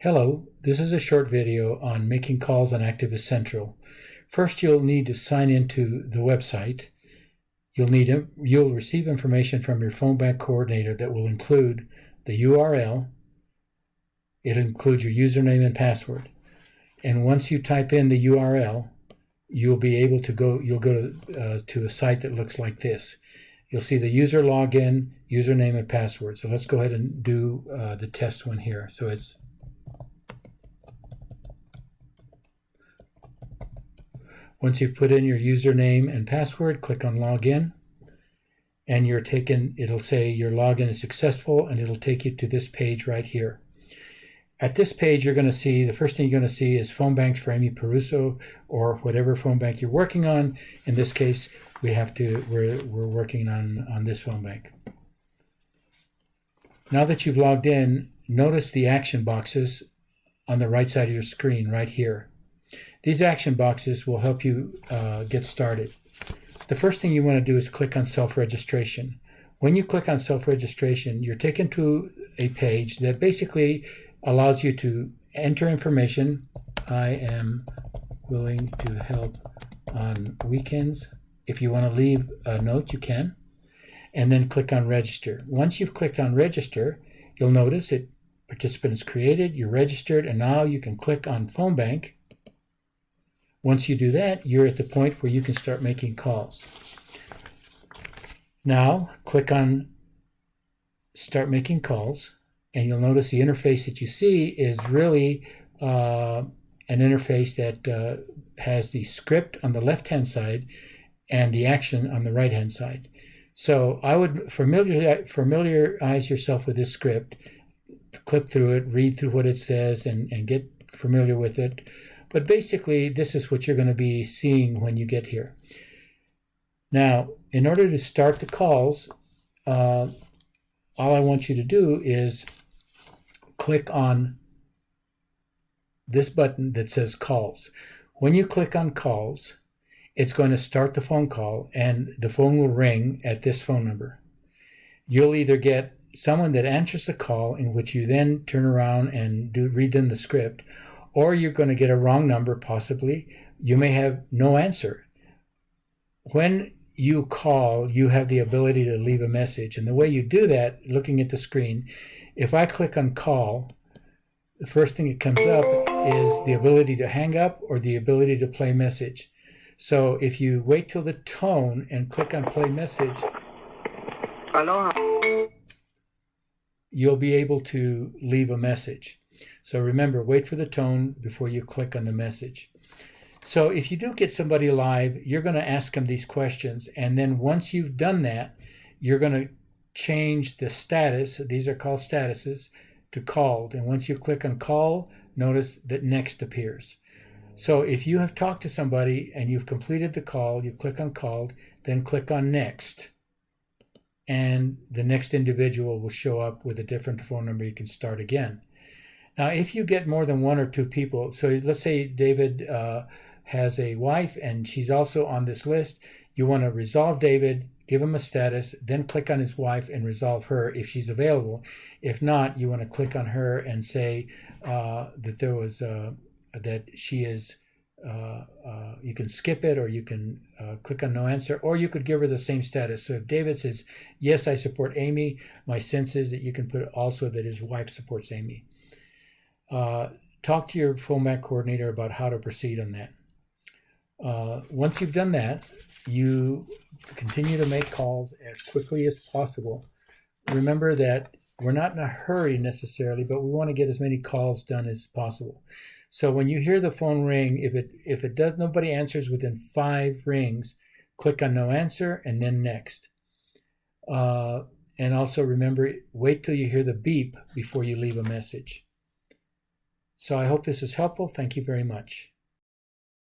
Hello, this is a short video on making calls on ActivistCentral. First, you'll need to sign into the website. You'll receive information from your phone bank coordinator that will include the URL. It'll include your username and password. And once you type in the URL, you'll go to a site that looks like this. You'll see the user login, username, and password. So let's go ahead and do the test one here. So it's once you've put in your username and password, click on login, and it'll say your login is successful, and it'll take you to this page right here. At this page, the first thing you're going to see is phone banks for Amy Peruso, or whatever phone bank you're working on. In this case, we're working on this phone bank. Now that you've logged in, notice the action boxes on the right side of your screen right here. These action boxes will help you get started. The first thing you want to do is click on self-registration. When you click on self-registration, you're taken to a page that basically allows you to enter information. I am willing to help on weekends. If you want to leave a note, you can. And then click on register. Once you've clicked on register, you'll notice participant is created, you're registered, and now you can click on phone bank. Once you do that, you're at the point where you can start making calls. Now, click on Start Making Calls, and you'll notice the interface that you see is really an interface that has the script on the left-hand side and the action on the right-hand side. So I would familiarize yourself with this script, click through it, read through what it says, and get familiar with it. But basically, this is what you're going to be seeing when you get here. Now, in order to start the calls, all I want you to do is click on this button that says Calls. When you click on Calls, it's going to start the phone call, and the phone will ring at this phone number. You'll either get someone that answers the call, in which you then turn around and read them the script, or you're going to get a wrong number, possibly. You may have no answer. When you call, you have the ability to leave a message. And the way you do that, looking at the screen, if I click on call, the first thing that comes up is the ability to hang up or the ability to play message. So if you wait till the tone and click on play message, Aloha, you'll be able to leave a message. So remember, wait for the tone before you click on the message. So if you do get somebody live, you're going to ask them these questions. And then once you've done that, you're going to change the status, these are called statuses, to called. And once you click on call, notice that next appears. So if you have talked to somebody and you've completed the call, you click on called, then click on next. And the next individual will show up with a different phone number. You can start again. Now, if you get more than one or two people, so let's say David has a wife and she's also on this list, you want to resolve David, give him a status, then click on his wife and resolve her if she's available. If not, you want to click on her and say that she is, you can skip it, or you can click on no answer, or you could give her the same status. So if David says, yes, I support Amy, my sense is that you can put also that his wife supports Amy. Talk to your phone bank coordinator about how to proceed on that. Once you've done that, you continue to make calls as quickly as possible. Remember that we're not in a hurry necessarily, but we want to get as many calls done as possible. So when you hear the phone ring, if it does, nobody answers within 5 rings, click on no answer and then next. And also remember, wait till you hear the beep before you leave a message. So I hope this is helpful. Thank you very much.